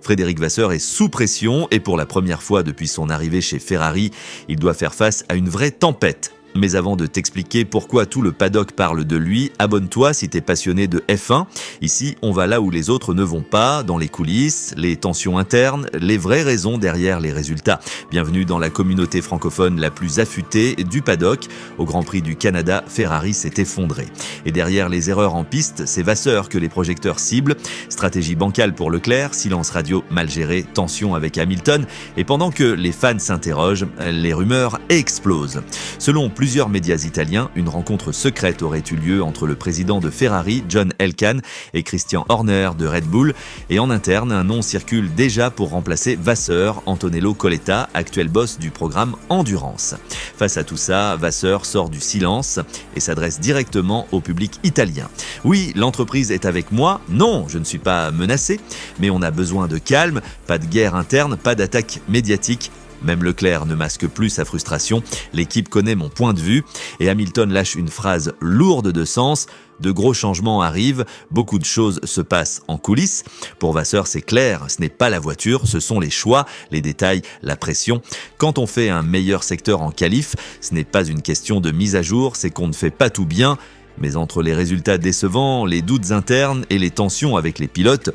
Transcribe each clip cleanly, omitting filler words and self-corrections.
Frédéric Vasseur est sous pression et pour la première fois depuis son arrivée chez Ferrari, il doit faire face à une vraie tempête. Mais avant de t'expliquer pourquoi tout le paddock parle de lui, abonne-toi si t'es passionné de F1. Ici, on va là où les autres ne vont pas, dans les coulisses, les tensions internes, les vraies raisons derrière les résultats. Bienvenue dans la communauté francophone la plus affûtée du paddock. Au Grand Prix du Canada, Ferrari s'est effondré. Et derrière les erreurs en piste, c'est Vasseur que les projecteurs ciblent. Stratégie bancale pour Leclerc, silence radio mal géré, tension avec Hamilton. Et pendant que les fans s'interrogent, les rumeurs explosent. Selon plusieurs médias italiens, une rencontre secrète aurait eu lieu entre le président de Ferrari, John Elkann, et Christian Horner de Red Bull. Et en interne, un nom circule déjà pour remplacer Vasseur, Antonello Coletta, actuel boss du programme Endurance. Face à tout ça, Vasseur sort du silence et s'adresse directement au public italien. Oui, l'entreprise est avec moi. Non, je ne suis pas menacé, mais on a besoin de calme, pas de guerre interne, pas d'attaque médiatique. Même Leclerc ne masque plus sa frustration, l'équipe connaît mon point de vue et Hamilton lâche une phrase lourde de sens. De gros changements arrivent, beaucoup de choses se passent en coulisses. Pour Vasseur, c'est clair, ce n'est pas la voiture, ce sont les choix, les détails, la pression. Quand on fait un meilleur secteur en qualif, ce n'est pas une question de mise à jour, c'est qu'on ne fait pas tout bien. Mais entre les résultats décevants, les doutes internes et les tensions avec les pilotes,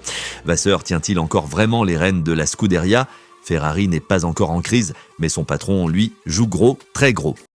Vasseur tient-il encore vraiment les rênes de la Scuderia ? Ferrari n'est pas encore en crise, mais son patron, lui, joue gros, très gros.